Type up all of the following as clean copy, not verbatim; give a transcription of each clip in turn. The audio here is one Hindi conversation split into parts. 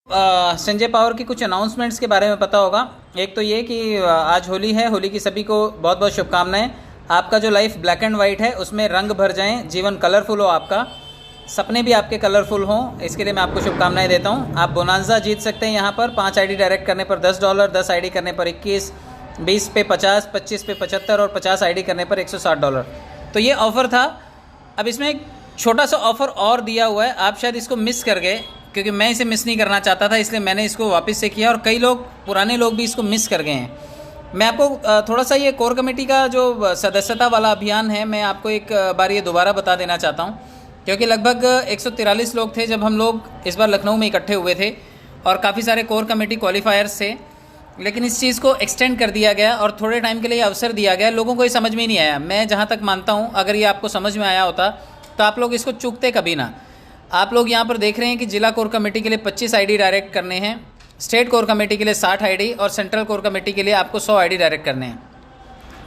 संजय पावर की कुछ अनाउंसमेंट्स के बारे में पता होगा। एक तो ये कि आज होली है, होली की सभी को बहुत बहुत शुभकामनाएं। आपका जो लाइफ ब्लैक एंड वाइट है उसमें रंग भर जाएं, जीवन कलरफुल हो, आपका सपने भी आपके कलरफुल हों, इसके लिए मैं आपको शुभकामनाएं देता हूं। आप बोनांजा जीत सकते हैं यहाँ पर। 5 आईडी डायरेक्ट करने पर $10, 10 आईडी करने पर 21, 20 पे 50, 25 पे 75 और 50 आईडी करने पर $160। तो ये ऑफ़र था। अब इसमें एक छोटा सा ऑफ़र और दिया हुआ है, आप शायद इसको मिस कर गए, क्योंकि मैं इसे मिस नहीं करना चाहता था, इसलिए मैंने इसको वापस से किया और कई लोग, पुराने लोग भी इसको मिस कर गए हैं। मैं आपको थोड़ा सा ये कोर कमेटी का जो सदस्यता वाला अभियान है, मैं आपको एक बार ये दोबारा बता देना चाहता हूँ, क्योंकि लगभग 143 लोग थे जब हम लोग इस बार लखनऊ में इकट्ठे हुए थे और काफ़ी सारे कोर कमेटी क्वालिफायर्स थे, लेकिन इस चीज़ को एक्सटेंड कर दिया गया और थोड़े टाइम के लिए अवसर दिया गया। लोगों को ये समझ में नहीं आया। मैं जहाँ तक मानता हूँ, अगर ये आपको समझ में आया होता तो आप लोग इसको चूकते कभी ना। आप लोग यहाँ पर देख रहे हैं कि जिला कोर कमेटी के लिए 25 आईडी डायरेक्ट करने हैं, स्टेट कोर कमेटी के लिए 60 आईडी और सेंट्रल कोर कमेटी के लिए आपको 100 आईडी डायरेक्ट करने हैं।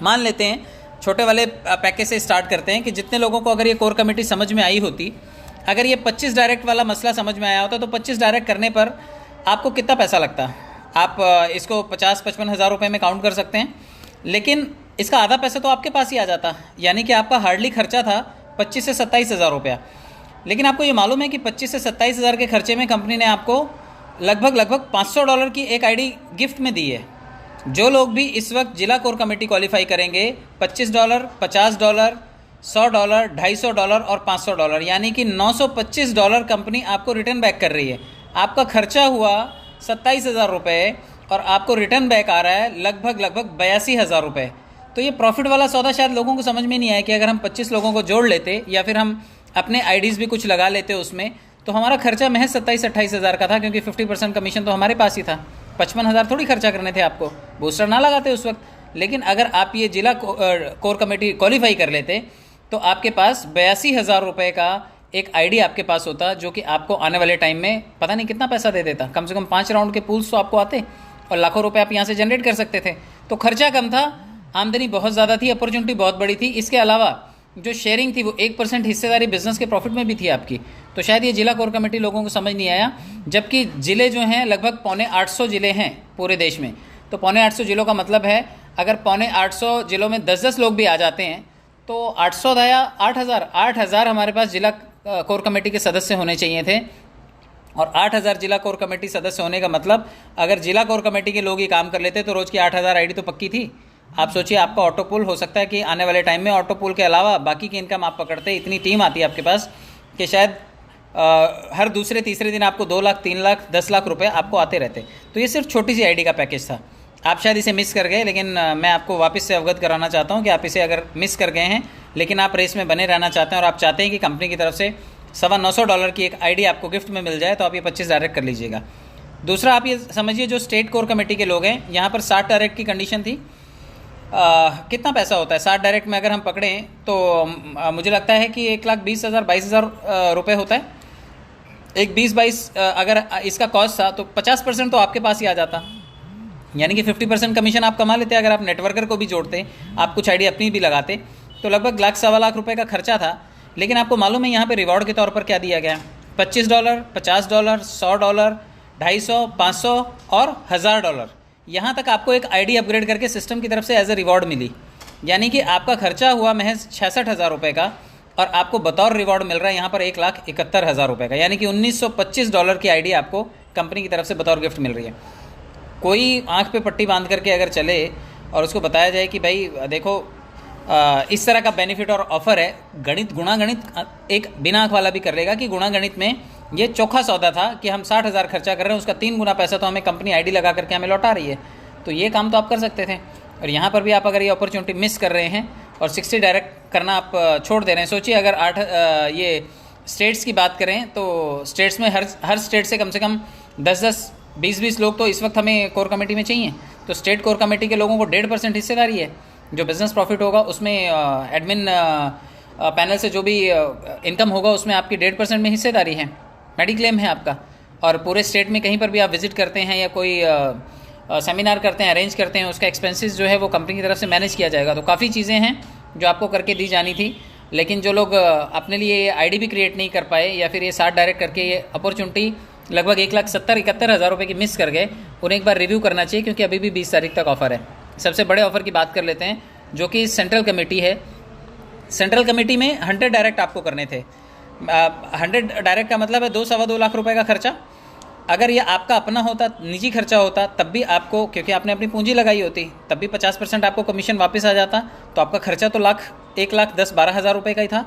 मान लेते हैं छोटे वाले पैकेज से स्टार्ट करते हैं कि जितने लोगों को अगर ये कोर कमेटी समझ में आई होती, अगर ये 25 डायरेक्ट वाला मसला समझ में आया होता, तो 25 डायरेक्ट करने पर आपको कितना पैसा लगता। आप इसको 50-55 हज़ार रुपये में काउंट कर सकते हैं, लेकिन इसका आधा पैसा तो आपके पास ही आ जाता, यानी कि आपका हार्डली खर्चा था 25 से 27 हज़ार रुपया। लेकिन आपको ये मालूम है कि 25 से 27 हज़ार के खर्चे में कंपनी ने आपको लगभग $500 की एक आईडी गिफ्ट में दी है। जो लोग भी इस वक्त जिला कोर कमेटी क्वालिफाई करेंगे, $25, $50, $100, $250 और $500, यानी कि $925 कंपनी आपको रिटर्न बैक कर रही है। आपका खर्चा हुआ 27 हज़ार रुपये और आपको रिटर्न बैक आ रहा है लगभग 82 हज़ार रुपये। तो ये प्रॉफिट वाला सौदा शायद लोगों को समझ में नहीं आया कि अगर हम 25 लोगों को जोड़ लेते या फिर हम अपने आईडीज़ भी कुछ लगा लेते उसमें, तो हमारा खर्चा महज 27-28 हज़ार का था, क्योंकि 50% कमीशन तो हमारे पास ही था। 55 हज़ार थोड़ी खर्चा करने थे आपको, बूस्टर ना लगाते उस वक्त। लेकिन अगर आप ये जिला कोर कमेटी क्वालिफाई कर लेते तो आपके पास 82 हज़ार रुपये का एक आईडी आपके पास होता, जो कि आपको आने वाले टाइम में पता नहीं कितना पैसा दे देता। कम से कम 5 राउंड के पूल्स तो आपको आते और लाखों रुपए आप यहाँ से जनरेट कर सकते थे। तो खर्चा कम था, आमदनी बहुत ज़्यादा थी, अपॉर्चुनिटी बहुत बड़ी थी। इसके अलावा जो शेयरिंग थी वो 1% हिस्सेदारी बिजनेस के प्रॉफिट में भी थी आपकी। तो शायद ये जिला कोर कमेटी लोगों को समझ नहीं आया, जबकि ज़िले जो हैं लगभग 750 ज़िले हैं पूरे देश में। तो 750 ज़िलों का मतलब है अगर 750 ज़िलों में 10-10 लोग भी आ जाते हैं तो 800 या 8,000 हमारे पास जिला कोर कमेटी के सदस्य होने चाहिए थे। और 8,000 जिला कोर कमेटी सदस्य होने का मतलब, अगर जिला कोर कमेटी के लोग ही काम कर लेते तो रोज़ की 8,000 आईडी तो पक्की थी। आप सोचिए, आपका ऑटो पुल हो सकता है कि आने वाले टाइम में ऑटो पुल के अलावा बाकी की इनकम आप पकड़ते, इतनी टीम आती है आपके पास कि शायद हर दूसरे तीसरे दिन आपको 2 लाख, 3 लाख, 10 लाख रुपए आपको आते रहते। तो ये सिर्फ छोटी सी आईडी का पैकेज था। आप शायद इसे मिस कर गए, लेकिन मैं आपको वापस से अवगत कराना चाहता हूँ कि आप इसे अगर मिस कर गए हैं, लेकिन आप रेस में बने रहना चाहते हैं और आप चाहते हैं कि कंपनी की तरफ से $925 की एक आईडी आपको गिफ्ट में मिल जाए, तो आप ये 25 डायरेक्ट कर लीजिएगा। दूसरा, आप ये समझिए, जो स्टेट कोर कमेटी के लोग हैं, यहाँ पर 60 डायरेक्ट की कंडीशन थी। कितना पैसा होता है 60 डायरेक्ट में अगर हम पकड़ें तो मुझे लगता है कि 1,20,000 22,000 रुपये होता है। एक 20-22 अगर इसका कॉस्ट था तो 50% तो आपके पास ही आ जाता, यानी कि 50% कमीशन आप कमा लेते। अगर आप नेटवर्कर को भी जोड़ते, आप कुछ आईडी अपनी भी लगाते, तो लगभग लाख, $1.25 लाख रुपये का खर्चा था। लेकिन आपको मालूम है यहाँ पे रिवॉर्ड के तौर पर क्या दिया गया? $25, $50, $100, $250, $500 और $1,000। यहाँ तक आपको एक आईडी अपग्रेड करके सिस्टम की तरफ से एज ए रिवॉर्ड मिली, यानी कि आपका खर्चा हुआ महज 66 हज़ार रुपये का और आपको बतौर रिवॉर्ड मिल रहा है यहाँ पर 1,71,000 रुपये का, यानी कि $1,925 की आईडी आपको कंपनी की तरफ से बतौर गिफ्ट मिल रही है। कोई आंख पे पट्टी बांध करके अगर चले और उसको बताया जाए कि भाई देखो इस तरह का बेनिफिट और ऑफ़र है, गणित गुणा गणित एक बिना आँख वाला भी कर लेगा कि गुणा गणित में ये चोखा सौदा था कि हम 60,000 खर्चा कर रहे हैं, उसका 3 गुना पैसा तो हमें कंपनी आईडी लगा करके हमें लौटा रही है। तो ये काम तो आप कर सकते थे। और यहाँ पर भी आप अगर ये अपॉर्चुनिटी मिस कर रहे हैं और 60 डायरेक्ट करना आप छोड़ दे रहे हैं, सोचिए अगर ये स्टेट्स की बात करें तो स्टेट्स में हर स्टेट से कम 10-10, 20-20 लोग तो इस वक्त हमें कोर कमेटी में चाहिए। तो स्टेट कोर कमेटी के लोगों को 1.5% हिस्सेदारी है। जो बिज़नेस प्रॉफिट होगा उसमें एडमिन पैनल से जो भी इनकम होगा उसमें आपकी 1.5% में हिस्सेदारी है, मेडिक्लेम है आपका। और पूरे स्टेट में कहीं पर भी आप विज़िट करते हैं या कोई सेमिनार करते हैं, अरेंज करते हैं, उसका एक्सपेंसेस जो है वो कंपनी की तरफ से मैनेज किया जाएगा। तो काफ़ी चीज़ें हैं जो आपको करके दी जानी थी, लेकिन जो लोग अपने लिए आईडी भी क्रिएट नहीं कर पाए या फिर ये 60 डायरेक्ट करके ये अपॉर्चुनिटी लगभग 1,70,71,000 रुपये की मिस कर गए, उन्हें एक बार रिव्यू करना चाहिए, क्योंकि अभी भी 20 तारीख तक ऑफ़र है। सबसे बड़े ऑफ़र की बात कर लेते हैं, जो कि सेंट्रल कमेटी है। सेंट्रल कमेटी में 100 डायरेक्ट आपको करने थे। 100 डायरेक्ट का मतलब है 2-2.25 लाख रुपए का खर्चा। अगर ये आपका अपना होता, निजी खर्चा होता, तब भी आपको, क्योंकि आपने अपनी पूंजी लगाई होती, तब भी 50% आपको कमीशन वापस आ जाता। तो आपका खर्चा तो 1,10,12,000 रुपये का ही था।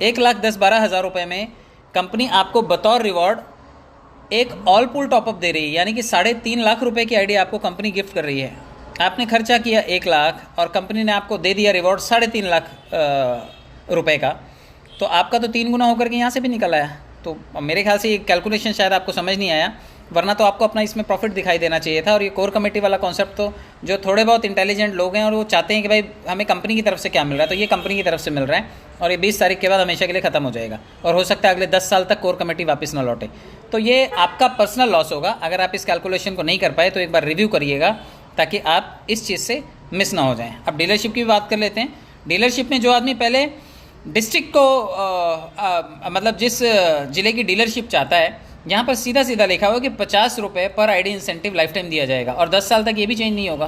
1,10,12,000 रुपये में कंपनी आपको बतौर रिवॉर्ड एक ऑल पूल टॉपअप दे रही है, यानी कि 3.5 लाख रुपए की आईडी आपको कंपनी गिफ्ट कर रही है। आपने खर्चा किया 1 लाख और कंपनी ने आपको दे दिया रिवॉर्ड 3.5 लाख रुपए का, तो आपका तो 3 गुना होकर के यहाँ से भी निकल आया। तो मेरे ख्याल से ये कैलकुलेशन शायद आपको समझ नहीं आया, वरना तो आपको अपना इसमें प्रॉफिट दिखाई देना चाहिए था। और ये कोर कमेटी वाला कॉन्सेप्ट तो जो थोड़े बहुत इंटेलिजेंट लोग हैं और वो चाहते हैं कि भाई हमें कंपनी की तरफ से क्या मिल रहा है, तो ये कंपनी की तरफ से मिल रहा है और ये 20 तारीख के बाद हमेशा के लिए ख़त्म हो जाएगा और हो सकता है अगले 10 साल तक कोर कमेटी वापस ना लौटे। तो ये आपका पर्सनल लॉस होगा। अगर आप इस कैलकुलेशन को नहीं कर पाए तो एक बार रिव्यू करिएगा, ताकि आप इस चीज़ से मिस ना हो जाएं। अब डीलरशिप की भी बात कर लेते हैं। डीलरशिप में जो आदमी पहले डिस्ट्रिक्ट को मतलब जिस ज़िले की डीलरशिप चाहता है, यहाँ पर सीधा सीधा लिखा हुआ कि 50 रुपये पर आईडी इंसेंटिव लाइफ टाइम दिया जाएगा और 10 साल तक ये भी चेंज नहीं होगा।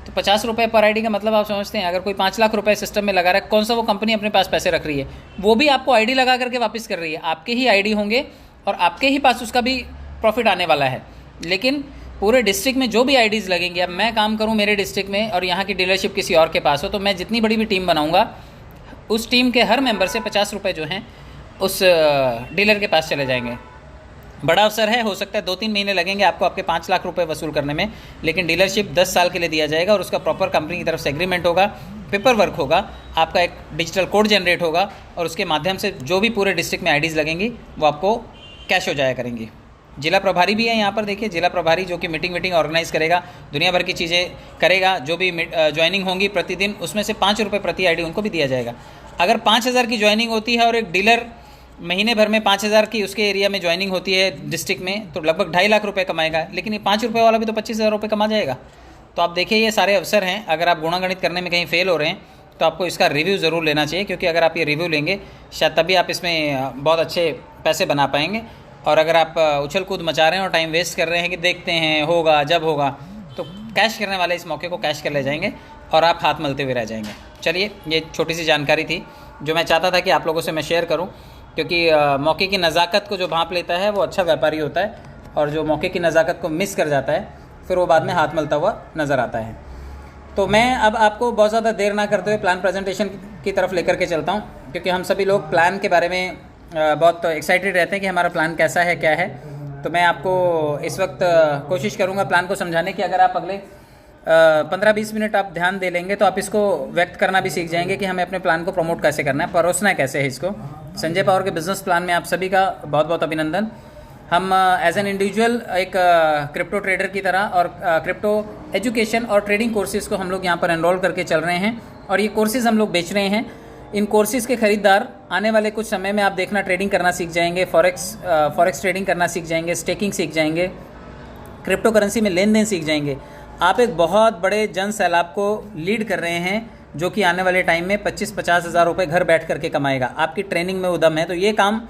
तो 50 रुपये पर आईडी का मतलब आप समझते हैं, अगर कोई 5 लाख रुपए सिस्टम में लगा रहा है, कौन सा वो कंपनी अपने पास पैसे रख रही है, वो भी आपको आईडी लगा करके वापस कर रही है। आपके ही आईडी होंगे और आपके ही पास उसका भी प्रॉफिट आने वाला है। लेकिन पूरे डिस्ट्रिक्ट में जो भी आईडीज़ लगेंगे, अब मैं काम करूँ मेरे डिस्ट्रिक्ट में और यहाँ की डीलरशिप किसी और के पास हो, तो मैं जितनी बड़ी भी टीम बनाऊँगा, उस टीम के हर मेंबर से 50 रुपये जो हैं उस डीलर के पास चले जाएंगे। बड़ा अवसर है, हो सकता है 2-3 महीने लगेंगे आपको आपके 5 लाख रुपए वसूल करने में, लेकिन डीलरशिप 10 साल के लिए दिया जाएगा और उसका प्रॉपर कंपनी की तरफ से एग्रीमेंट होगा, पेपर वर्क होगा, आपका एक डिजिटल कोड जनरेट होगा और उसके माध्यम से जो भी पूरे डिस्ट्रिक्ट में आईडीज़ लगेंगी वो आपको कैश हो जाया करेंगी। जिला प्रभारी भी है यहाँ पर, देखिए जिला प्रभारी जो कि मीटिंग ऑर्गेनाइज़ करेगा, दुनिया भर की चीज़ें करेगा। जो भी ज्वाइनिंग होंगी प्रतिदिन, उसमें से 5 रुपये प्रति आईडी उनको भी दिया जाएगा। अगर 5,000 की ज्वाइनिंग होती है और एक डीलर महीने भर में 5,000 की उसके एरिया में ज्वाइनिंग होती है डिस्ट्रिक्ट में, तो लगभग 2.5 लाख रुपए कमाएगा। लेकिन ये 5 रुपये वाला भी तो 25,000 रुपये कमा जाएगा। तो आप देखिए ये सारे अवसर हैं। अगर आप गुणागणित करने में कहीं फेल हो रहे हैं तो आपको इसका रिव्यू ज़रूर लेना चाहिए, क्योंकि अगर आप ये रिव्यू लेंगे शायद तभी आप इसमें बहुत अच्छे पैसे बना पाएंगे। और अगर आप उछल कूद मचा रहे हैं और टाइम वेस्ट कर रहे हैं कि देखते हैं होगा जब होगा, तो कैश करने वाले इस मौके को कैश कर ले जाएंगे और आप हाथ मलते हुए रह जाएंगे। चलिए, ये छोटी सी जानकारी थी जो मैं चाहता था कि आप लोगों से मैं शेयर करूं, क्योंकि मौके की नज़ाकत को जो भांप लेता है वो अच्छा व्यापारी होता है, और जो मौके की नज़ाकत को मिस कर जाता है फिर वो बाद में हाथ मलता हुआ नज़र आता है। तो मैं अब आपको बहुत ज़्यादा देर ना करते हुए प्लान प्रेजेंटेशन की तरफ लेकर के चलता हूँ, क्योंकि हम सभी लोग प्लान के बारे में बहुत एक्साइटेड रहते हैं कि हमारा प्लान कैसा है, क्या है। तो मैं आपको इस वक्त कोशिश करूँगा प्लान को समझाने की। अगर आप अगले 15-20 मिनट आप ध्यान दे लेंगे तो आप इसको व्यक्त करना भी सीख जाएंगे कि हमें अपने प्लान को प्रमोट कैसे करना है, परोसना कैसे है इसको। संजय पावर के बिजनेस प्लान में आप सभी का बहुत बहुत अभिनंदन। हम एज एन इंडिविजुअल एक क्रिप्टो ट्रेडर की तरह और क्रिप्टो एजुकेशन और ट्रेडिंग कोर्सेज़ को हम लोग यहाँ पर एनरोल करके चल रहे हैं और ये कोर्सेज़ हम लोग बेच रहे हैं। इन कोर्सेज़ के खरीदार आने वाले कुछ समय में आप देखना ट्रेडिंग करना सीख जाएंगे, फॉरेक्स ट्रेडिंग करना सीख जाएंगे, स्टेकिंग सीख जाएंगे, क्रिप्टो करेंसी में लेन देन सीख जाएंगे। आप एक बहुत बड़े जन सैलाब को लीड कर रहे हैं जो कि आने वाले टाइम में 25-50 हज़ार रुपये घर बैठ करके कमाएगा। आपकी ट्रेनिंग में उद्यम है, तो ये काम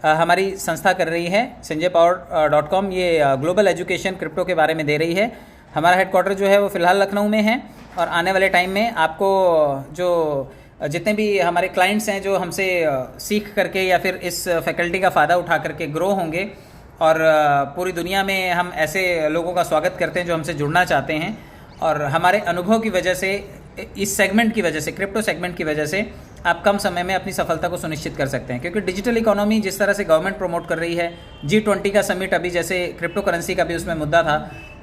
हमारी संस्था कर रही है sanjaypower.com। ये ग्लोबल एजुकेशन क्रिप्टो के बारे में दे रही है। हमारा हेडक्वार्टर जो है वो फ़िलहाल लखनऊ में है और आने वाले टाइम में आपको जो जितने भी हमारे क्लाइंट्स हैं जो हमसे सीख करके या फिर इस फैकल्टी का फ़ायदा उठा करके ग्रो होंगे, और पूरी दुनिया में हम ऐसे लोगों का स्वागत करते हैं जो हमसे जुड़ना चाहते हैं, और हमारे अनुभव की वजह से, इस सेगमेंट की वजह से, क्रिप्टो सेगमेंट की वजह से आप कम समय में अपनी सफलता को सुनिश्चित कर सकते हैं। क्योंकि डिजिटल इकोनॉमी जिस तरह से गवर्नमेंट प्रमोट कर रही है, G20 का समिट अभी जैसे क्रिप्टो करेंसी का भी उसमें मुद्दा था,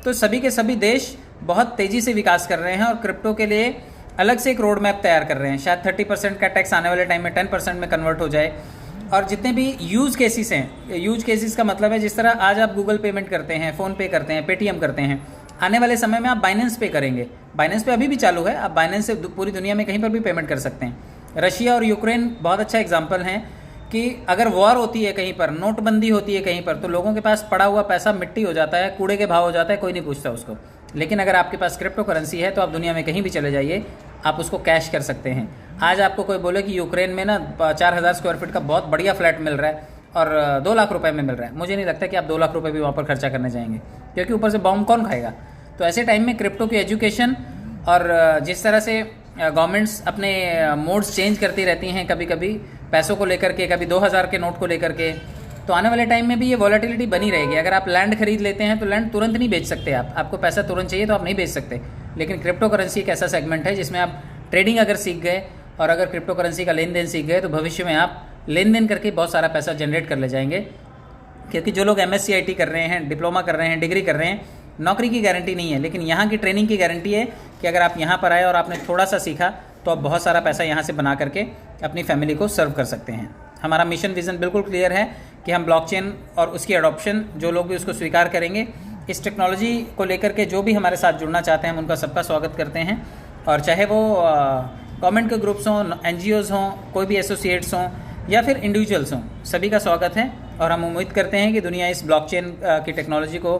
तो सभी के सभी देश बहुत तेज़ी से विकास कर रहे हैं और क्रिप्टो के लिए अलग से एक रोड मैप तैयार कर रहे हैं। शायद 30% का टैक्स आने वाले टाइम में 10% में कन्वर्ट हो जाए। और जितने भी यूज़ केसेस हैं, यूज केसेस का मतलब है जिस तरह आज आप गूगल पेमेंट करते हैं, फ़ोन पे करते हैं, पेटीएम करते हैं, आने वाले समय में आप बाइनेंस पे करेंगे। बाइनेंस पे अभी भी चालू है, आप बाइनेंस से पूरी दुनिया में कहीं पर भी पेमेंट कर सकते हैं। रशिया और यूक्रेन बहुत अच्छा एग्जाम्पल हैं कि अगर वॉर होती है कहीं पर, नोटबंदी होती है कहीं पर, तो लोगों के पास पड़ा हुआ पैसा मिट्टी हो जाता है, कूड़े के भाव हो जाता है, कोई नहीं पूछता उसको। लेकिन अगर आपके पास क्रिप्टो करेंसी है तो आप दुनिया में कहीं भी चले जाइए, आप उसको कैश कर सकते हैं। आज आपको कोई बोले कि यूक्रेन में ना 4,000 स्क्वायर फीट का बहुत बढ़िया फ्लैट मिल रहा है, और 2 लाख रुपए में मिल रहा है, मुझे नहीं लगता कि आप 2 लाख रुपए भी वहाँ पर खर्चा करने जाएंगे, क्योंकि ऊपर से बॉम्ब कौन खाएगा। तो ऐसे टाइम में क्रिप्टो की एजुकेशन और जिस तरह से गवर्नमेंट्स अपने मोड्स चेंज करती रहती हैं, कभी कभी पैसों को लेकर के, कभी 2000 के नोट को लेकर के, तो आने वाले टाइम में भी ये वॉलेटिलिटी बनी रहेगी। अगर आप लैंड खरीद लेते हैं तो लैंड तुरंत नहीं बेच सकते आप, आपको पैसा तुरंत चाहिए तो आप नहीं बेच सकते। लेकिन क्रिप्टो करेंसी एक ऐसा सेगमेंट है जिसमें आप ट्रेडिंग अगर सीख गए और अगर क्रिप्टो करेंसी का लेन देन सीख गए तो भविष्य में आप लेन देन करके बहुत सारा पैसा जनरेट कर ले जाएंगे। क्योंकि जो लोग MSc IT कर रहे हैं, डिप्लोमा कर रहे हैं, डिग्री कर रहे हैं, नौकरी की गारंटी नहीं है, लेकिन यहाँ की ट्रेनिंग की गारंटी है कि अगर आप यहाँ पर आए और आपने थोड़ा सा सीखा तो आप बहुत सारा पैसा यहाँ से बना करके अपनी फैमिली को सर्व कर सकते हैं। हमारा मिशन विज़न बिल्कुल क्लियर है कि हम ब्लॉकचेन और उसकी अडॉप्शन, जो लोग भी उसको स्वीकार करेंगे, इस टेक्नोलॉजी को लेकर के जो भी हमारे साथ जुड़ना चाहते हैं हम उनका सबका स्वागत करते हैं। और चाहे वो गवर्नमेंट के ग्रुप्स हों, NGOs हों, कोई भी एसोसिएट्स हों या फिर इंडिविजुअल्स हों, सभी का स्वागत है। और हम उम्मीद करते हैं कि दुनिया इस ब्लॉकचेन की टेक्नोलॉजी को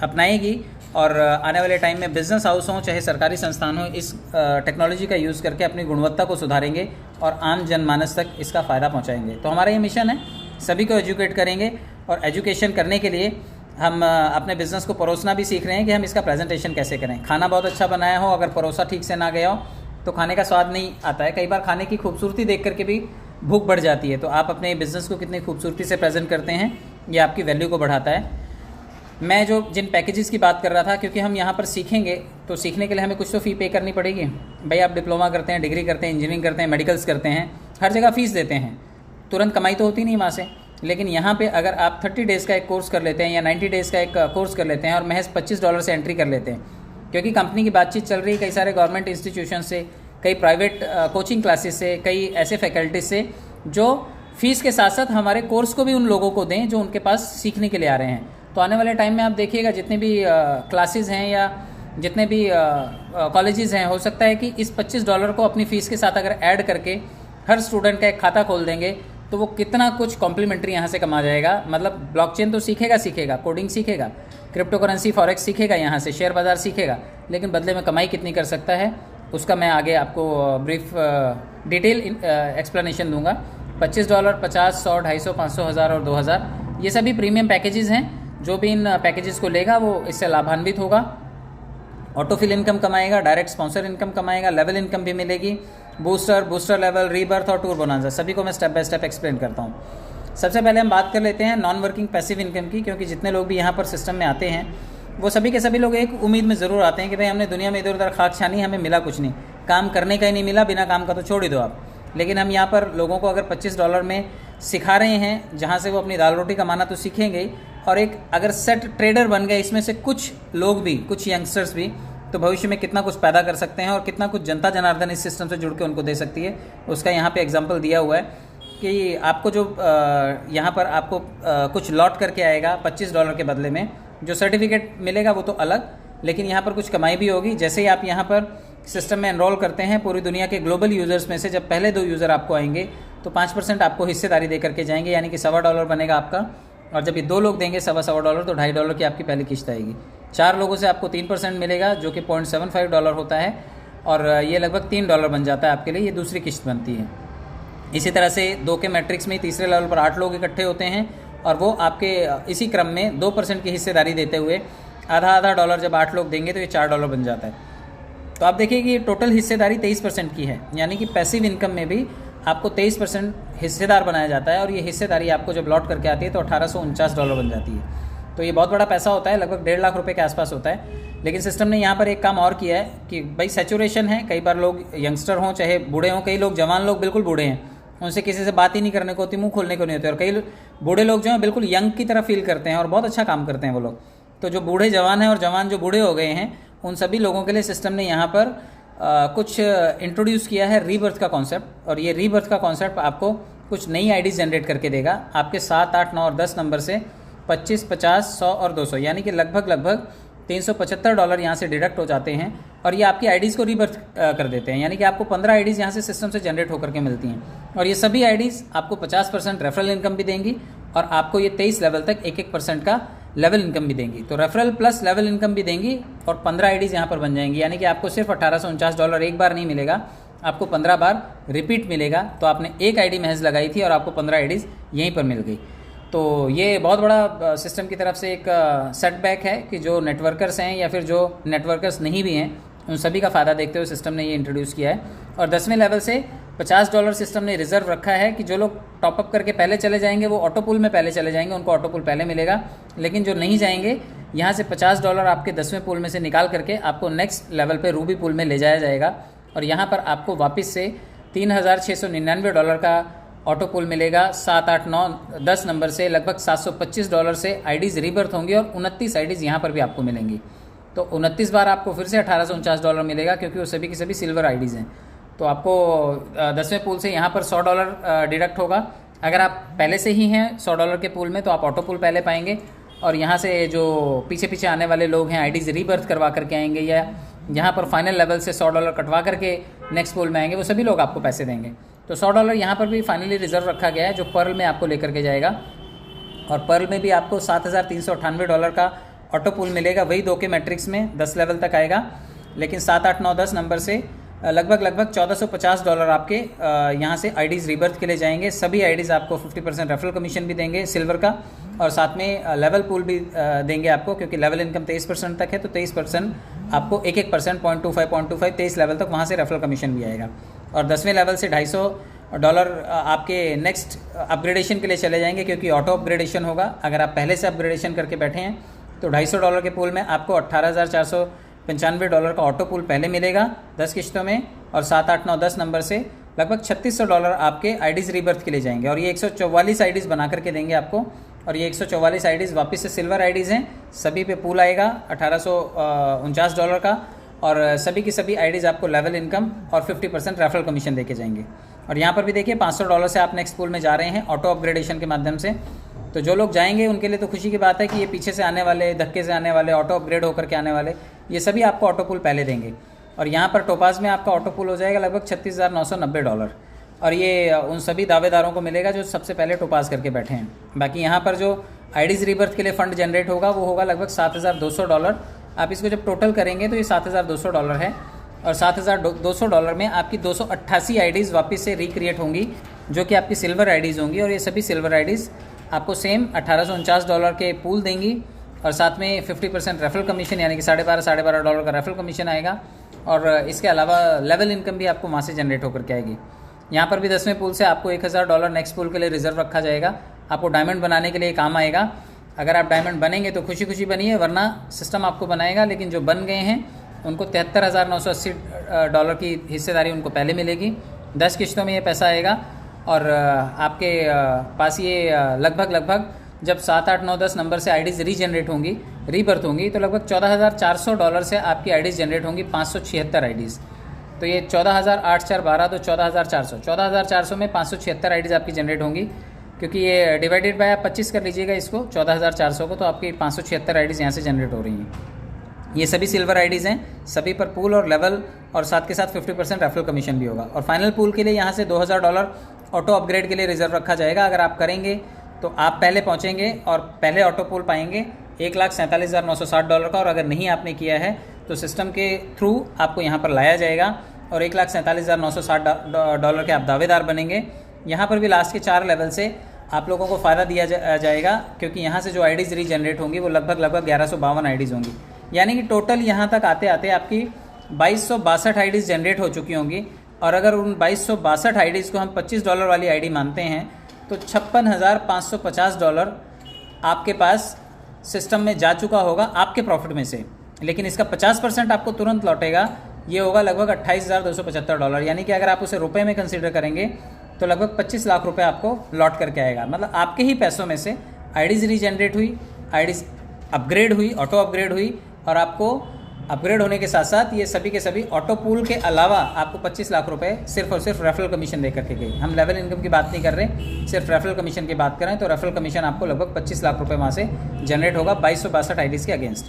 अपनाएगी और आने वाले टाइम में बिजनेस हाउस हों चाहे सरकारी संस्थान हों, इस टेक्नोलॉजी का यूज़ करके अपनी गुणवत्ता को सुधारेंगे और आम जनमानस तक इसका फ़ायदा पहुंचाएंगे। तो हमारा ये मिशन है, सभी को एजुकेट करेंगे और एजुकेशन करने के लिए हम अपने बिज़नेस को परोसना भी सीख रहे हैं कि हम इसका प्रेजेंटेशन कैसे करें। खाना बहुत अच्छा बनाया हो, अगर परोसा ठीक से ना गया हो तो खाने का स्वाद नहीं आता है। कई बार खाने की खूबसूरती देख करके भी भूख बढ़ जाती है। तो आप अपने बिज़नेस को कितनी खूबसूरती से प्रेजेंट करते हैं, ये आपकी वैल्यू को बढ़ाता है। मैं जो जिन पैकेजेस की बात कर रहा था, क्योंकि हम यहाँ पर सीखेंगे तो सीखने के लिए हमें कुछ तो फ़ी पे करनी पड़ेगी। भाई आप डिप्लोमा करते हैं, डिग्री करते हैं, इंजीनियरिंग करते हैं, मेडिकल्स करते हैं, हर जगह फ़ीस देते हैं, तुरंत कमाई तो होती नहीं वहाँ से। लेकिन यहाँ पे अगर आप 30 डेज़ का एक कोर्स कर लेते हैं या 90 डेज़ का एक कोर्स कर लेते हैं और महज $25 से एंट्री कर लेते हैं, क्योंकि कंपनी की बातचीत चल रही है कई सारे गवर्नमेंट इंस्टीट्यूशन से, कई प्राइवेट कोचिंग क्लासेस से, कई ऐसे फैकल्टीज से जो फ़ीस के साथ साथ हमारे कोर्स को भी उन लोगों को दें जो उनके पास सीखने के लिए आ रहे हैं। तो आने वाले टाइम में आप देखिएगा जितने भी क्लासेस हैं या जितने भी कॉलेजेस हैं, हो सकता है कि इस $25 को अपनी फ़ीस के साथ अगर ऐड करके हर स्टूडेंट का एक खाता खोल देंगे तो वो कितना कुछ कॉम्प्लीमेंट्री यहाँ से कमा जाएगा। मतलब ब्लॉकचेन तो सीखेगा, कोडिंग सीखेगा, क्रिप्टो करेंसी फॉरेक्स सीखेगा, यहाँ से शेयर बाज़ार सीखेगा, लेकिन बदले में कमाई कितनी कर सकता है उसका मैं आगे आपको ब्रीफ डिटेल एक्सप्लेनेशन दूंगा। $25, 50, 100, 250, 500, 1000 और 2000 ये सभी प्रीमियम पैकेजेस हैं। जो भी इन पैकेजेस को लेगा वो इससे लाभान्वित होगा, ऑटोफिल इनकम कमाएगा, डायरेक्ट स्पॉन्सर इनकम कमाएगा, लेवल इनकम भी मिलेगी, बूस्टर लेवल, रीबर्थ और टूर बोनांजा, सभी को मैं स्टेप बाय स्टेप एक्सप्लेन करता हूँ। सबसे पहले हम बात कर लेते हैं नॉन वर्किंग पैसिव इनकम की, क्योंकि जितने लोग भी यहाँ पर सिस्टम में आते हैं वो सभी के सभी लोग एक उम्मीद में ज़रूर आते हैं कि भाई हमने दुनिया में इधर उधर खाक छानी, हमें मिला कुछ नहीं, काम करने का ही नहीं मिला, बिना काम का तो छोड़ ही दो आप। लेकिन हम यहाँ पर लोगों को अगर $25 में सिखा रहे हैं, जहाँ से वो अपनी दाल रोटी कमाना तो सीखेंगे, और एक अगर सेट ट्रेडर बन गए इसमें से कुछ लोग भी, कुछ यंगस्टर्स भी, तो भविष्य में कितना कुछ पैदा कर सकते हैं और कितना कुछ जनता जनार्दन इस सिस्टम से जुड़ के उनको दे सकती है, उसका यहाँ पे एग्जांपल दिया हुआ है कि आपको जो यहाँ पर आपको कुछ लौट करके आएगा $25 के बदले में, जो सर्टिफिकेट मिलेगा वो तो अलग, लेकिन यहाँ पर कुछ कमाई भी होगी। जैसे ही आप यहाँ पर सिस्टम में एनरोल करते हैं, पूरी दुनिया के ग्लोबल यूज़र्स में से जब पहले 2 यूज़र आपको आएंगे तो 5% आपको हिस्सेदारी दे करके जाएंगे, यानी कि $1.25 बनेगा आपका। और जब ये 2 लोग देंगे $1.25 तो $2.5 की आपकी पहली किस्त आएगी। 4 लोगों से आपको 3% मिलेगा जो कि $0.75 होता है, और ये लगभग $3 बन जाता है आपके लिए, ये दूसरी किस्त बनती है। इसी तरह से 2 के मैट्रिक्स में तीसरे लेवल पर 8 लोग इकट्ठे होते हैं और वो आपके इसी क्रम में 2% की हिस्सेदारी देते हुए आधा डॉलर जब 8 लोग देंगे तो ये $4 बन जाता है। तो आप देखिए कि टोटल हिस्सेदारी 23% की है, यानी कि पैसिव इनकम में भी आपको 23% हिस्सेदार बनाया जाता है, और ये हिस्सेदारी आपको जब लौट करके आती है तो $1849 बन जाती है। तो ये बहुत बड़ा पैसा होता है, लगभग 1.5 लाख रुपए के आसपास होता है। लेकिन सिस्टम ने यहाँ पर एक काम और किया है कि भाई सैचुरेशन है, कई बार लोग यंगस्टर हों चाहे बूढ़े हों, कई लोग जवान लोग बिल्कुल बूढ़े हैं, उनसे किसी से बात ही नहीं करने को होती, मुंह खोलने को नहीं होती, और कई बूढ़े लोग जो हैं बिल्कुल यंग की तरह फील करते हैं और बहुत अच्छा काम करते हैं वो लोग। तो जो बूढ़े जवान हैं और जवान जो बूढ़े हो गए हैं, उन सभी लोगों के लिए सिस्टम ने यहाँ पर कुछ इंट्रोड्यूस किया है रीबर्थ का कॉन्सेप्ट, और ये रीबर्थ का कॉन्सेप्ट आपको कुछ नई आईडी जनरेट करके देगा। आपके 7, 8, 9 और 10 नंबर से 25, 50, 100 और 200, यानी कि लगभग $375 यहाँ से डिडक्ट हो जाते हैं, और ये आपकी आईडीज़ को रीबर्थ कर देते हैं, यानी कि आपको 15 आईडीज़ यहाँ से सिस्टम से जनरेट होकर के मिलती हैं, और ये सभी आईडीज़ आपको 50% रेफरल इनकम भी देंगी, और आपको ये 23 लेवल तक 1% का लेवल इनकम भी देंगी। तो रेफरल प्लस लेवल इनकम भी देंगी, और 15 आईडीज़ यहाँ पर बन जाएंगी, यानी कि आपको सिर्फ $1849 एक बार नहीं मिलेगा, आपको 15 बार रिपीट मिलेगा। तो आपने एक आईडी महज लगाई थी और आपको 15 आईडीज़ यहीं पर मिल गई। तो ये बहुत बड़ा सिस्टम की तरफ से एक सेटबैक है कि जो नेटवर्कर्स हैं या फिर जो नेटवर्कर्स नहीं भी हैं उन सभी का फ़ायदा देखते हुए सिस्टम ने ये इंट्रोड्यूस किया है। और 10वें लेवल से $50 सिस्टम ने रिजर्व रखा है कि जो लोग टॉपअप करके पहले चले जाएंगे वो ऑटो पूल में पहले चले जाएंगे, उनको ऑटो पूल पहले मिलेगा। लेकिन जो नहीं जाएंगे यहाँ से $50 आपके 10वें पूल में से निकाल करके आपको नेक्स्ट लेवल पे रूबी पूल में ले जाया जाएगा और यहाँ पर आपको वापस से $3,699 का ऑटो पूल मिलेगा। 7, 8, 9, 10 नंबर से लगभग $725 से आईडीज़ रीबर्थ होंगी और 29 आईडीज़ यहाँ पर भी आपको मिलेंगी। तो 29 बार आपको फिर से $1849 मिलेगा क्योंकि वो सभी की सभी सिल्वर आईडीज़ हैं। तो आपको 10वें पूल से यहाँ पर $100 डिडक्ट होगा। अगर आप पहले से ही हैं $100 के पूल में तो आप ऑटो पूल पहले पाएंगे और यहाँ से जो पीछे पीछे आने वाले लोग हैं आईडीज़ रीबर्थ करवा करके आएंगे या यहाँ पर फाइनल लेवल से $100 कटवा करके नेक्स्ट पूल में आएंगे, वो सभी लोग आपको पैसे देंगे। तो $100 यहाँ पर भी फाइनली रिजर्व रखा गया है जो पर्ल में आपको लेकर के जाएगा। और पर्ल में भी आपको $7,398 का ऑटो पूल मिलेगा, वही 2 के मैट्रिक्स में 10 लेवल तक आएगा। लेकिन 7, 8, 9, 10 नंबर से लगभग $1,450 आपके यहाँ से आईडीज़ रीबर्थ के लिए जाएंगे। सभी आईडीज़ आपको 50% रेफरल कमीशन भी देंगे सिल्वर का और साथ में लेवल पूल भी देंगे आपको, क्योंकि लेवल इनकम 23% तक है तो 23% आपको 1% 0.25 23 लेवल तक वहाँ से रेफरल कमीशन भी आएगा। और 10वें लेवल से $250 आपके नेक्स्ट अपग्रेडेशन के लिए चले जाएंगे क्योंकि ऑटो अपग्रेडेशन होगा। अगर आप पहले से अपग्रेडेशन करके बैठे हैं तो $250 के पूल में आपको $18,495 का ऑटो पूल पहले मिलेगा 10 किश्तों में और 7, 8, 9, 10 नंबर से लगभग $3,600 आपके आईडीज़ रीबर्थ के लिए जाएंगे और ये 144 आईडीज़ बना करके देंगे आपको। और ये 144 आईडीज़ वापस से सिल्वर आईडीज़ हैं, सभी पे पूल आएगा $1,849 का और सभी की सभी आईडीज़ आपको लेवल इनकम और 50% रेफरल कमीशन देके जाएंगे। और यहाँ पर भी देखिए $500 से आप नेक्स्ट पूल में जा रहे हैं ऑटो अपग्रेडेशन के माध्यम से। तो जो लोग जाएंगे उनके लिए तो खुशी की बात है कि ये पीछे से आने वाले, धक्के से आने वाले, ऑटो अपग्रेड होकर के आने वाले, ये सभी आपको ऑटो पूल पहले देंगे। और यहाँ पर टोपाज में आपका ऑटो पूल हो जाएगा लगभग $36,990 और ये उन सभी दावेदारों को मिलेगा जो सबसे पहले टोपाज करके बैठे हैं। बाकी यहाँ पर जो आईडीज़ रीबर्थ के लिए फ़ंड जनरेट होगा वो होगा लगभग $7,200। आप इसको जब टोटल करेंगे तो ये $7,200 है और $7,200 में आपकी 288 आईडीज़ वापस से रिक्रिएट होंगी जो कि आपकी सिल्वर आईडीज़ होंगी और ये सभी सिल्वर आईडीज़ आपको सेम $1,849 के पूल देंगी और साथ में 50% रेफरल कमीशन यानी कि $12.5 का रेफरल कमीशन आएगा और इसके अलावा लेवल इनकम भी आपको वहाँ से जनरेट होकर के आएगी। यहाँ पर भी 10वें पूल से आपको $1,000 नेक्स्ट पूल के लिए रिजर्व रखा जाएगा, आपको डायमंड बनाने के लिए काम आएगा। अगर आप डायमंड बनेंगे तो खुशी खुशी बनिए, वरना सिस्टम आपको बनाएगा। लेकिन जो बन गए हैं उनको $73,980 की हिस्सेदारी उनको पहले मिलेगी। 10 किश्तों में ये पैसा आएगा और आपके पास ये लगभग जब 7, 8, 9, 10 नंबर से आईडीज़ रीजनरेट होंगी, रीबर्थ होंगी तो लगभग $14,400 से आपकी आईडीज़ जनरेट होंगी, 576 आईडीज़। तो ये 14,812 तो 14,400 में 576 आईडीज़ आपकी जनरेट होंगी, क्योंकि ये डिवाइडेड बाय आप 25 कर लीजिएगा इसको 14,400 को, तो आपकी 576 आईडीज़ यहाँ से जनरेट हो रही हैं। ये सभी सिल्वर आईडीज़ हैं, सभी पर पूल और लेवल और साथ के साथ 50% रेफरल कमीशन भी होगा। और फाइनल पूल के लिए यहाँ से $2,000 ऑटो अपग्रेड के लिए रिजर्व रखा जाएगा। अगर आप करेंगे तो आप पहले पहुँचेंगे और पहले ऑटो पूल पाएंगे $1,47,960 का, और अगर नहीं आपने किया है तो सिस्टम के थ्रू आपको यहाँ पर लाया जाएगा और $1,47,960 के आप दावेदार बनेंगे। यहाँ पर भी लास्ट के 4 लेवल से आप लोगों को फ़ायदा दिया जाएगा, क्योंकि यहाँ से जो आईडीज़ रीजनरेट होंगी वो लगभग 1152 आईडीज़ होंगी, यानी कि टोटल यहाँ तक आते आते आपकी 2262 आईडीज़ जनरेट हो चुकी होंगी। और अगर उन 2262 आईडीज़ को हम $25 वाली आईडी मानते हैं तो $56,550 आपके पास सिस्टम में जा चुका होगा आपके प्रॉफिट में से। लेकिन इसका 50% आपको तुरंत लौटेगा, ये होगा लगभग $28,275, यानी कि अगर आप उसे रुपए में कंसीडर करेंगे तो लगभग 25 लाख रुपए आपको लौट करके आएगा। मतलब आपके ही पैसों में से आईडीज़ रीजनरेट हुई, आईडीज़ अपग्रेड हुई, ऑटो अपग्रेड हुई, और आपको अपग्रेड होने के साथ साथ ये सभी के सभी ऑटो पूल के अलावा आपको 25 लाख रुपए सिर्फ और सिर्फ रेफरल कमीशन दे करके गई। हम लेवल इनकम की बात नहीं कर रहे, सिर्फ रेफरल कमीशन की बात करें तो रेफरल कमीशन आपको लगभग 25 लाख रुपए वहाँ से जनरेट होगा 2262 आईडीज़ के अगेंस्ट।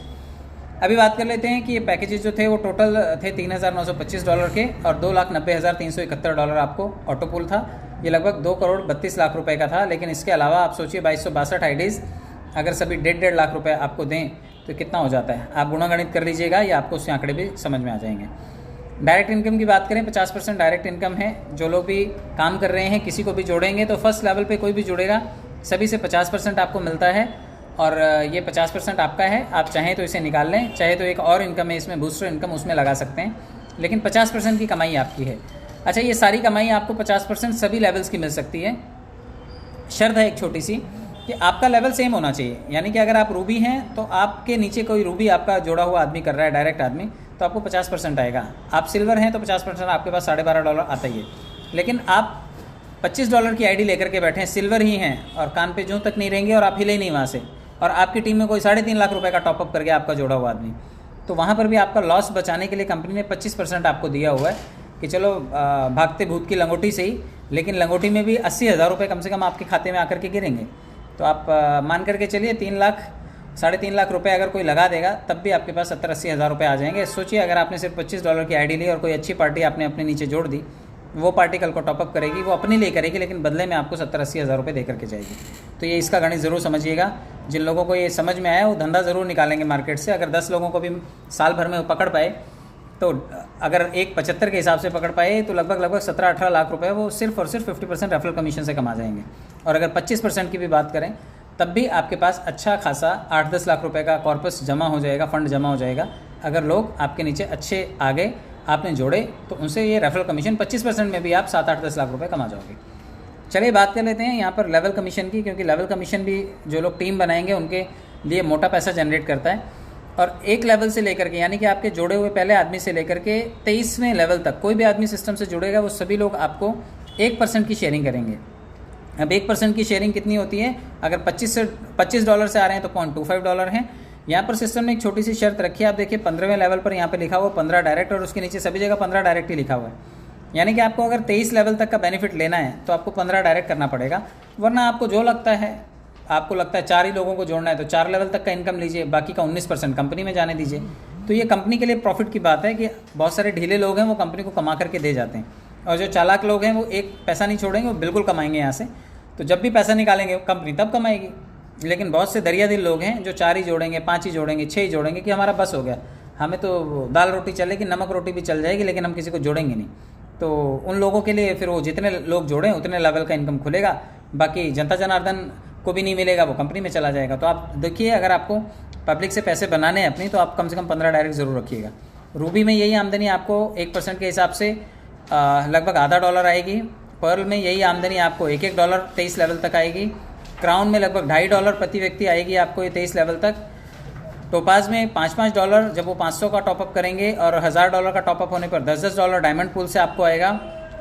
अभी बात कर लेते हैं कि ये पैकेजेस जो थे वो टोटल थे $3,925 के और $2,90,371 आपको ऑटो पूल था। ये लगभग 2,32,00,000 रुपए का था। लेकिन इसके अलावा आप सोचिए 2262 आईडीज़ अगर सभी 1.5 लाख रुपए आपको दें तो कितना हो जाता है, आप गुणागणित कर लीजिएगा या आपको उसके आंकड़े भी समझ में आ जाएंगे। डायरेक्ट इनकम की बात करें 50% डायरेक्ट इनकम है। जो लोग भी काम कर रहे हैं किसी को भी जोड़ेंगे तो फर्स्ट लेवल पे कोई भी जुड़ेगा सभी से 50% आपको मिलता है और ये 50% आपका है। आप चाहें तो इसे निकाल लें, चाहे तो एक और इनकम है इसमें, बूस्टर इनकम, उसमें लगा सकते हैं, लेकिन 50% की कमाई आपकी है। अच्छा, ये सारी कमाई आपको 50% सभी लेवल्स की मिल सकती है। शर्त है एक छोटी सी कि आपका लेवल सेम होना चाहिए, यानी कि अगर आप रूबी हैं तो आपके नीचे कोई रूबी आपका जोड़ा हुआ आदमी कर रहा है, डायरेक्ट आदमी, तो आपको 50% आएगा। आप सिल्वर हैं तो 50% आपके पास $12.5 आता ही है। लेकिन आप $25 की आईडी लेकर के बैठे हैं, सिल्वर ही हैं और कान पे जूं तक नहीं रहेंगे और आप हिले नहीं वहाँ से, और आपकी टीम में कोई 3.5 लाख रुपए का टॉपअप करके आपका जोड़ा हुआ आदमी, तो वहाँ पर भी आपका लॉस बचाने के लिए कंपनी ने 25% आपको दिया हुआ है कि चलो भागते भूत की लंगोटी से ही, लेकिन लंगोटी में भी 80,000 रुपये कम से कम आपके खाते में आकर के गिरेंगे। तो आप मान करके चलिए 3 लाख 3.5 लाख रुपए अगर कोई लगा देगा तब भी आपके पास 70-80 हज़ार रुपये आ जाएंगे। सोचिए अगर आपने सिर्फ $25 की आईडी ली और कोई अच्छी पार्टी आपने अपने नीचे जोड़ दी, वो पार्टी कल को टॉपअप करेगी, वो अपने लिए करेगी, लेकिन बदले में आपको 70-80 हज़ार रुपये दे करके जाएगी। तो ये इसका गणित ज़रूर समझिएगा। जिन लोगों को ये समझ में आया वो धंधा ज़रूर निकालेंगे मार्केट से। अगर 10 लोगों को भी साल भर में वो पकड़ पाए, तो अगर एक 75 के हिसाब से पकड़ पाए तो लगभग 17-18 लाख रुपए वो सिर्फ और सिर्फ 50% रेफरल कमीशन से कमा जाएंगे। और अगर 25% की भी बात करें तब भी आपके पास अच्छा खासा 8-10 लाख रुपए का कॉर्पस जमा हो जाएगा, फंड जमा हो जाएगा। अगर लोग आपके नीचे अच्छे आगे आपने जोड़े तो उनसे ये रेफरल कमीशन 25% में भी आप 7-8-10 लाख रुपए कमा जाओगे। चलिए बात कर लेते हैं यहाँ पर लेवल कमीशन की, क्योंकि लेवल कमीशन भी जो लोग टीम बनाएंगे उनके लिए मोटा पैसा जनरेट करता है। और एक लेवल से लेकर के, यानी कि आपके जोड़े हुए पहले आदमी से लेकर के 23वें लेवल तक कोई भी आदमी सिस्टम से जुड़ेगा, वो सभी लोग आपको 1% की शेयरिंग करेंगे। अब 1% की शेयरिंग कितनी होती है? अगर $25 से आ रहे हैं तो $0.25 हैं। यहाँ पर सिस्टम ने एक छोटी सी शर्त रखी है, आप देखिए 15वें लेवल पर यहाँ पे लिखा हुआ 15 डायरेक्ट, और उसके नीचे सभी जगह 15 डायरेक्ट ही लिखा हुआ है। यानी कि आपको अगर 23 लेवल तक का बेनिफिट लेना है तो आपको 15 डायरेक्ट करना पड़ेगा, वरना आपको जो लगता है, आपको लगता है 4 ही लोगों को जोड़ना है तो 4 लेवल तक का इनकम लीजिए, बाकी का 19% कंपनी में जाने दीजिए। तो ये कंपनी के लिए प्रॉफिट की बात है कि बहुत सारे ढीले लोग हैं वो कंपनी को कमा करके दे जाते हैं, और जो चालाक लोग हैं वो एक पैसा नहीं छोड़ेंगे, वो बिल्कुल कमाएंगे यहाँ से। तो जब भी पैसा निकालेंगे कंपनी तब कमाएगी। लेकिन बहुत से दरिया दिल लोग हैं जो 4 ही जोड़ेंगे, 5 ही जोड़ेंगे, 6 ही जोड़ेंगे कि हमारा बस हो गया, हमें तो दाल रोटी चलेगी, नमक रोटी भी चल जाएगी, लेकिन हम किसी को जोड़ेंगे नहीं। तो उन लोगों के लिए फिर वो जितने लोग जोड़ें उतने लेवल का इनकम खुलेगा, बाकी जनता जनार्दन को भी नहीं मिलेगा, वो कंपनी में चला जाएगा। तो आप देखिए, अगर आपको पब्लिक से पैसे बनाने हैं अपनी, तो आप कम से कम 15 डायरेक्ट ज़रूर रखिएगा। रूबी में यही आमदनी आपको 1% के हिसाब से लगभग $0.5 आएगी। पर्ल में यही आमदनी आपको $1 23 लेवल तक आएगी। क्राउन में लगभग $2.5 प्रति व्यक्ति आएगी आपको ये 23 लेवल तक। टोपाज में $5 जब वो 500 का टॉपअप करेंगे, और $1000 का टॉपअप होने पर $10 डायमंड पूल से आपको आएगा,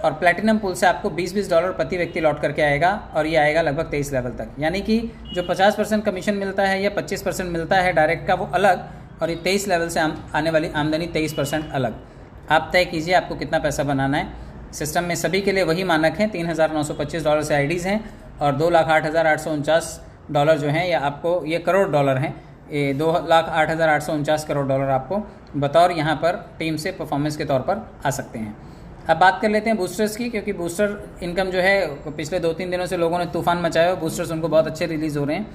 और प्लैटिनम पूल से आपको $20 प्रति व्यक्ति लौट करके आएगा, और ये आएगा लगभग 23 लेवल तक। यानी कि जो 50% कमीशन मिलता है या 25% मिलता है डायरेक्ट का, वो अलग, और ये 23 लेवल से आने वाली आमदनी 23% अलग। आप तय कीजिए आपको कितना पैसा बनाना है। सिस्टम में सभी के लिए वही मानक हैं, $3,925 से आईडीज़ हैं, और $2,08,849 जो हैं, या आपको ये करोड़ डॉलर हैं, ये $2,08,849 करोड़ डॉलर आपको बतौर यहाँ पर टीम से परफॉर्मेंस के तौर पर आ सकते हैं। अब बात कर लेते हैं बूस्टर्स की, क्योंकि बूस्टर इनकम जो है पिछले 2-3 दिनों से लोगों ने तूफान मचाया। बूस्टर्स उनको बहुत अच्छे रिलीज़ हो रहे हैं,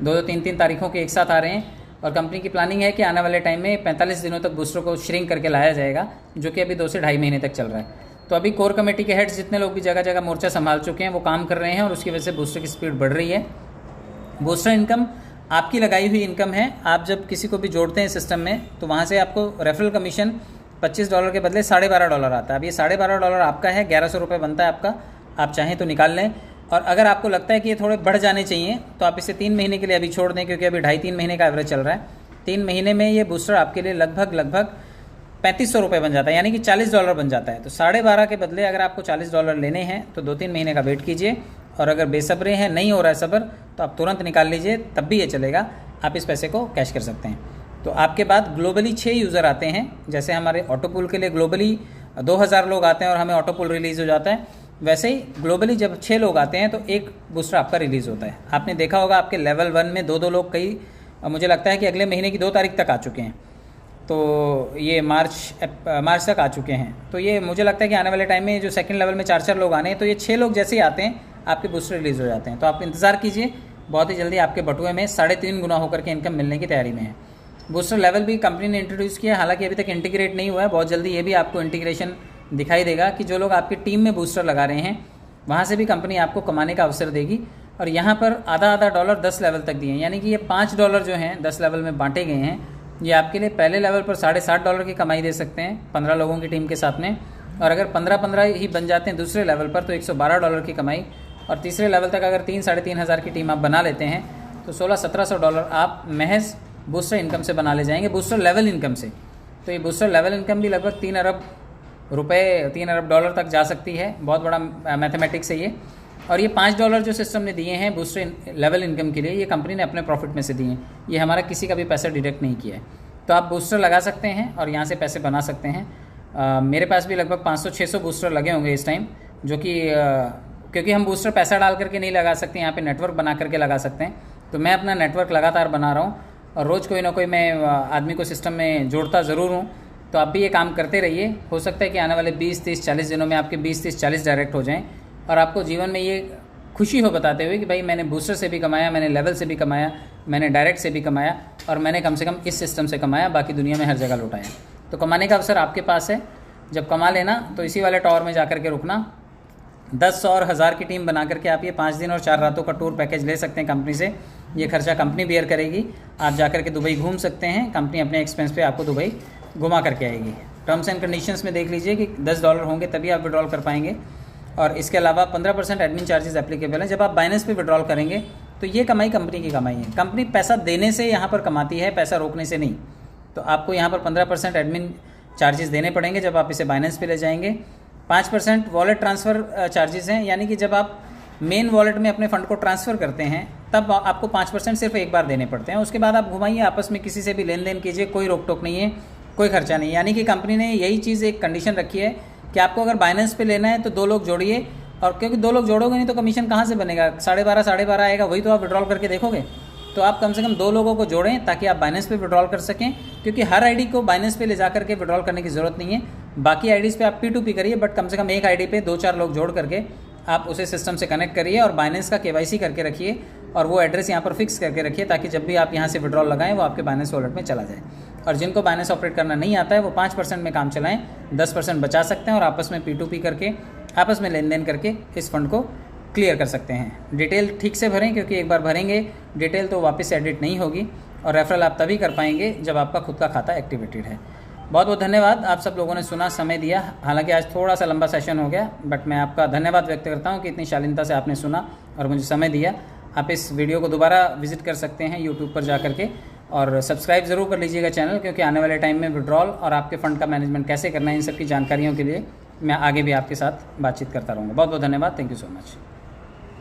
2-3 तारीखों के एक साथ आ रहे हैं, और कंपनी की प्लानिंग है कि आने वाले टाइम में 45 दिनों तक बूस्टर को श्रिंक करके लाया जाएगा, जो कि अभी 2 से ढाई महीने तक चल रहा है। तो अभी कोर कमेटी के हेड्स जितने लोग भी जगह जगह मोर्चा संभाल चुके हैं वो काम कर रहे हैं, और उसकी वजह से बूस्टर की स्पीड बढ़ रही है। बूस्टर इनकम आपकी लगाई हुई इनकम है। आप जब किसी को भी जोड़ते हैं सिस्टम में तो वहाँ से आपको रेफरल कमीशन $25 के बदले $12.5 आता है। अब ये $12.5 आपका है, $1100 बनता है आपका। आप चाहें तो निकाल लें, और अगर आपको लगता है कि ये थोड़े बढ़ जाने चाहिए तो आप इसे 3 महीने के लिए अभी छोड़ दें, क्योंकि अभी 2.5-3 महीने का एवरेज चल रहा है। 3 महीने में ये बूस्टर आपके लिए लगभग $3500 बन जाता है, यानी कि $40 बन जाता है। तो 12.5 के बदले अगर आपको $40 लेने हैं तो 2-3 महीने का वेट कीजिए, और अगर बेसब्रे हैं, नहीं हो रहा है सब्र, तो आप तुरंत निकाल लीजिए, तब भी ये चलेगा। आप इस पैसे को कैश कर सकते हैं। तो आपके बाद ग्लोबली 6 यूज़र आते हैं। जैसे हमारे ऑटोपूल के लिए ग्लोबली 2000 लोग आते हैं और हमें ऑटोपूल रिलीज़ हो जाता है, वैसे ही ग्लोबली जब 6 लोग आते हैं तो एक बूस्टर आपका रिलीज़ होता है। आपने देखा होगा आपके लेवल 1 में 2-2 लोग, कई मुझे लगता है कि अगले महीने की 2 तारीख तक आ चुके हैं। तो ये मार्च तक आ चुके हैं। तो ये मुझे लगता है कि आने वाले टाइम में जो सेकंड लेवल में 4-4 लोग आने हैं, तो ये 6 लोग जैसे ही आते हैं आपके बूस्टर रिलीज़ हो जाते हैं। तो आप इंतज़ार कीजिए, बहुत ही जल्दी आपके बटुए में 3.5 गुना होकर के इनकम मिलने की तैयारी में है। बूस्टर लेवल भी कंपनी ने इंट्रोड्यूस किया है, हालांकि अभी तक इंटीग्रेट नहीं हुआ है। बहुत जल्दी ये भी आपको इंटीग्रेशन दिखाई देगा कि जो लोग आपकी टीम में बूस्टर लगा रहे हैं वहाँ से भी कंपनी आपको कमाने का अवसर देगी। और यहाँ पर आधा आधा डॉलर 10 लेवल तक दिए हैं, यानी कि ये $5 जो हैं 10 लेवल में बांटे गए हैं। ये आपके लिए पहले लेवल पर $7.5 की कमाई दे सकते हैं 15 लोगों की टीम के साथ में, और अगर 15-15 ही बन जाते हैं दूसरे लेवल पर तो $112 की कमाई, और तीसरे लेवल तक अगर 3-3.5 हज़ार की टीम आप बना लेते हैं तो $1600-1700 आप महज बूस्टर इनकम से बना ले जाएंगे, बूस्टर लेवल इनकम से। तो ये बूस्टर लेवल इनकम भी लगभग $3 अरब $3 अरब तक जा सकती है। बहुत बड़ा मैथमेटिक्स है ये। और ये $5 जो सिस्टम ने दिए हैं बूस्टर लेवल इनकम के लिए, ये कंपनी ने अपने प्रॉफिट में से दिए हैं, ये हमारा किसी का भी पैसा डिडक्ट नहीं किया है। तो आप बूस्टर लगा सकते हैं और यहाँ से पैसे बना सकते हैं। मेरे पास भी लगभग 500-600 बूस्टर लगे होंगे इस टाइम, जो कि क्योंकि हम बूस्टर पैसा डाल करके नहीं लगा सकते, यहाँ पे नेटवर्क बना करके लगा सकते हैं। तो मैं अपना नेटवर्क लगातार बना रहा हूँ और रोज़ कोई ना कोई मैं आदमी को सिस्टम में जोड़ता ज़रूर हूँ। तो आप भी ये काम करते रहिए। हो सकता है कि आने वाले 20-30-40 दिनों में आपके 20-30-40 डायरेक्ट हो जाएं और आपको जीवन में ये खुशी हो बताते हुए कि भाई मैंने बूस्टर से भी कमाया, मैंने लेवल से भी कमाया, मैंने डायरेक्ट से भी कमाया, और मैंने कम से कम इस सिस्टम से कमाया, बाकी दुनिया में हर जगह लौटाया। तो कमाने का अवसर आपके पास है। जब कमा लेना तो इसी वाले टावर में जा कर के रुकना। 10, 100 और 1000 की टीम बना करके आप ये 5 दिन और 4 रातों का टूर पैकेज ले सकते हैं कंपनी से। ये खर्चा कंपनी बियर करेगी। आप जा कर के दुबई घूम सकते हैं, कंपनी अपने एक्सपेंस पे आपको दुबई घुमा करके आएगी। टर्म्स एंड कंडीशंस में देख लीजिए कि $10 होंगे तभी आप विड्रॉल कर पाएंगे, और इसके अलावा 15% एडमिन चार्जेस एप्लीकेबल हैं। जब आप बाइनेंस पे विड्रॉल करेंगे तो ये कमाई कंपनी की कमाई है। कंपनी पैसा देने से यहाँ पर कमाती है, पैसा रोकने से नहीं। तो आपको यहाँ पर 15% एडमिन चार्जेस देने पड़ेंगे जब आप इसे बाइनेंस पे ले जाएंगे। 5% वॉलेट ट्रांसफ़र चार्जेस हैं, यानी कि जब आप मेन वॉलेट में अपने फ़ंड को ट्रांसफ़र करते हैं तब आपको 5% सिर्फ एक बार देने पड़ते हैं। उसके बाद आप घुमाइए, आपस में किसी से भी लेन देन कीजिए, कोई रोक टोक नहीं है, कोई खर्चा नहीं। यानी कि कंपनी ने यही चीज़ एक कंडीशन रखी है कि आपको अगर बाइनेंस पे लेना है तो 2 लोग जोड़िए, और क्योंकि 2 लोग जोड़ोगे नहीं तो कमीशन कहाँ से बनेगा? 12.5 आएगा, वही तो आप विड्रॉल करके देखोगे। तो आप कम से कम 2 लोगों को जोड़ें ताकि आप बाइनेंस पे विड्रॉल कर सकें, क्योंकि हर आईडी को बाइनेंस पे ले जा करके विड्रॉल करने की ज़रूरत नहीं है। बाकी आईडीज़ पे आप P2P करिए, बट कम से कम एक आईडी पे 2-4 लोग जोड़ करके आप उसे सिस्टम से कनेक्ट करिए और बाइनेंस का KYC करके रखिए, और वो एड्रेस यहाँ पर फिक्स करके रखिए ताकि जब भी आप यहाँ से विड्रॉल लगाएं वो आपके बाइनेंस वॉलेट में चला जाए। और जिनको बाइनेंस ऑपरेट करना नहीं आता है वो 5% में काम चलाएं, 10% बचा सकते हैं, और आपस में P2P करके आपस में लेन देन करके इस फंड को क्लियर कर सकते हैं। डिटेल ठीक से भरें, क्योंकि एक बार भरेंगे डिटेल तो वापस से एडिट नहीं होगी, और रेफरल आप तभी कर पाएंगे जब आपका खुद का खाता एक्टिवेटेड है। बहुत बहुत धन्यवाद, आप सब लोगों ने सुना, समय दिया। हालांकि आज थोड़ा सा लंबा सेशन हो गया, बट मैं आपका धन्यवाद व्यक्त करता हूं कि इतनी शालीनता से आपने सुना और मुझे समय दिया। आप इस वीडियो को दोबारा विजिट कर सकते हैं यूट्यूब पर जा करके, और सब्सक्राइब ज़रूर कर लीजिएगा चैनल, क्योंकि आने वाले टाइम में विड्रॉल और आपके फ़ंड का मैनेजमेंट कैसे करना है इन सब की जानकारियों के लिए मैं आगे भी आपके साथ बातचीत करता रहूँगा। बहुत बहुत धन्यवाद। Thank you so much.